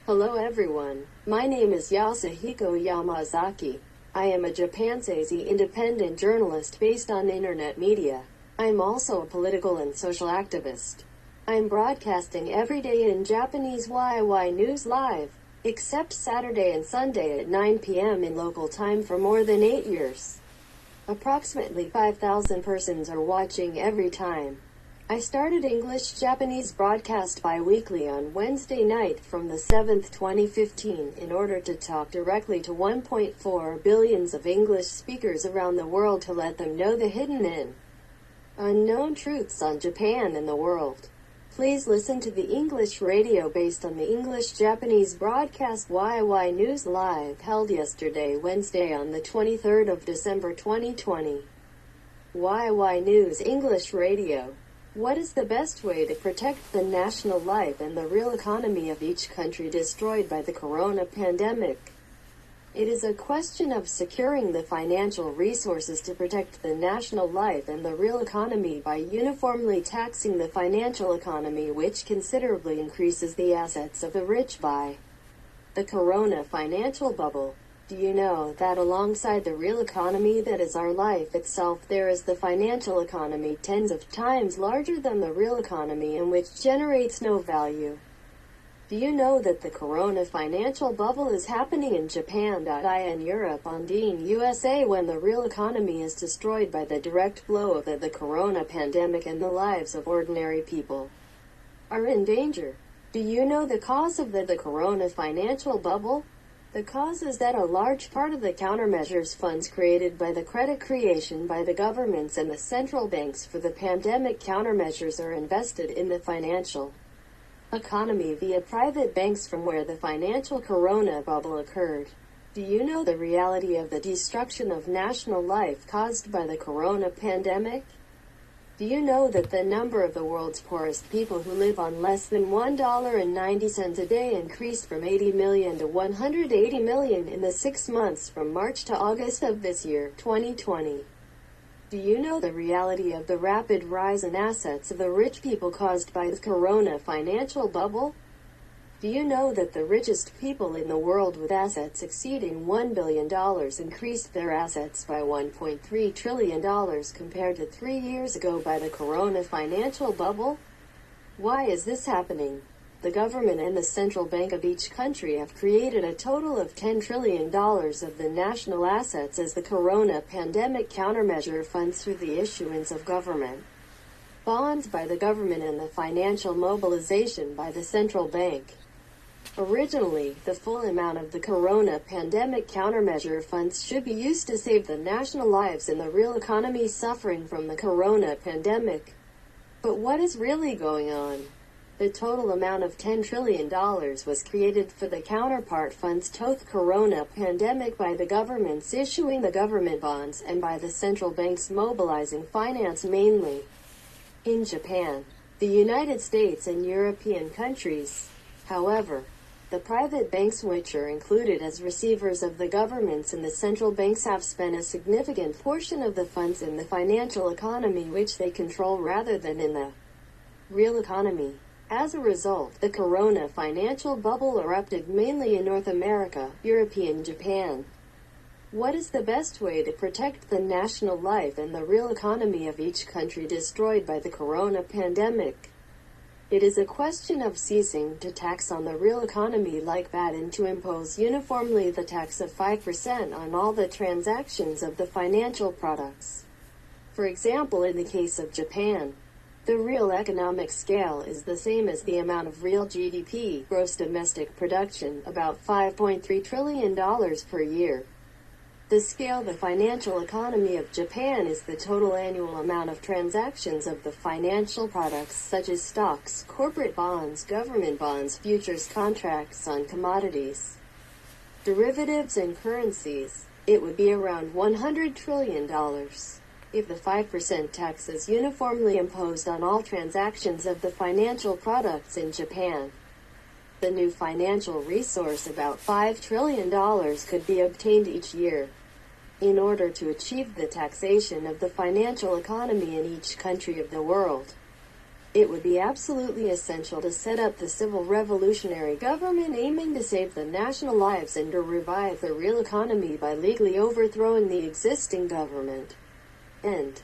Hello everyone, my name is Yasuhiko Yamazaki. I am a japansese independent journalist based on internet media. I'm also a political and social activist. I'm broadcasting every day in Japanese YYNewsLive, except Saturday and Sunday at 9 p.m. in local time for more than 8 years. Approximately 5,000 persons are watching every time. I started English-Japanese broadcast bi-weekly on Wednesday night from the 7th 2015 in order to talk directly to 1.4 billions of English speakers around the world to let them know the hidden and unknown truths on Japan and the world. Please listen to the English radio based on the English-Japanese broadcast YYNewsLive held yesterday Wednesday on the 23rd of December 2020. YYNewsEnglishRadio. What is the best way to protect the national life and the real economy of each country destroyed by the corona pandemic? It is a question of securing the financial resources to protect the national life and the real economy by uniformly taxing the financial economy, which considerably increases the assets of the rich by the corona financial bubble. Do you know that alongside the real economy that is our life itself, there is the financial economy tens of times larger than the real economy and which generates no value? Do you know that the corona financial bubble is happening in Japan, in Europe, and in USA when the real economy is destroyed by the direct blow of the corona pandemic and the lives of ordinary people are in danger? Do you know the cause of the corona financial bubble? The cause is that a large part of the countermeasures funds created by the credit creation by the governments and the central banks for the pandemic countermeasures are invested in the financial economy via private banks from where the financial corona bubble occurred. Do you know the reality of the destruction of national life caused by the corona pandemic? Do you know that the number of the world's poorest people who live on less than $1.90 a day increased from 80 million to 180 million in the 6 months from March to August of this year, 2020? Do you know the reality of the rapid rise in assets of the rich people caused by the corona financial bubble? Do you know that the richest people in the world with assets exceeding $1 billion increased their assets by $1.3 trillion compared to 3 years ago by the corona financial bubble? Why is this happening? The government and the central bank of each country have created a total of $10 trillion of the national assets as the corona pandemic countermeasure funds through the issuance of government bonds by the government and the financial mobilization by the central bank. Originally, the full amount of the corona pandemic countermeasure funds should be used to save the national lives and the real economy suffering from the corona pandemic. But what is really going on? The total amount of $10 trillion was created for the counterpart funds to the corona pandemic by the governments issuing the government bonds and by the central banks mobilizing finance mainly in Japan, the United States and European countries. However, the private banks, which are included as receivers of the governments and the central banks, have spent a significant portion of the funds in the financial economy which they control rather than in the real economy. As a result, the corona financial bubble erupted mainly in North America, Europe, and Japan. What is the best way to protect the national life and the real economy of each country destroyed by the corona pandemic? It is a question of ceasing to tax on the real economy like that and to impose uniformly the tax of 5% on all the transactions of the financial products. For example, in the case of Japan, the real economic scale is the same as the amount of real GDP, gross domestic production, about $5.3 trillion per year. The scale of the financial economy of Japan is the total annual amount of transactions of the financial products such as stocks, corporate bonds, government bonds, futures contracts on commodities, derivatives and currencies. It would be around $100 trillion. If the 5% tax is uniformly imposed on all transactions of the financial products in Japan, the new financial resource, about $5 trillion, could be obtained each year. In order to achieve the taxation of the financial economy in each country of the world, It would be absolutely essential to set up the civil revolutionary government aiming to save the national lives and to revive the real economy by legally overthrowing the existing government. End.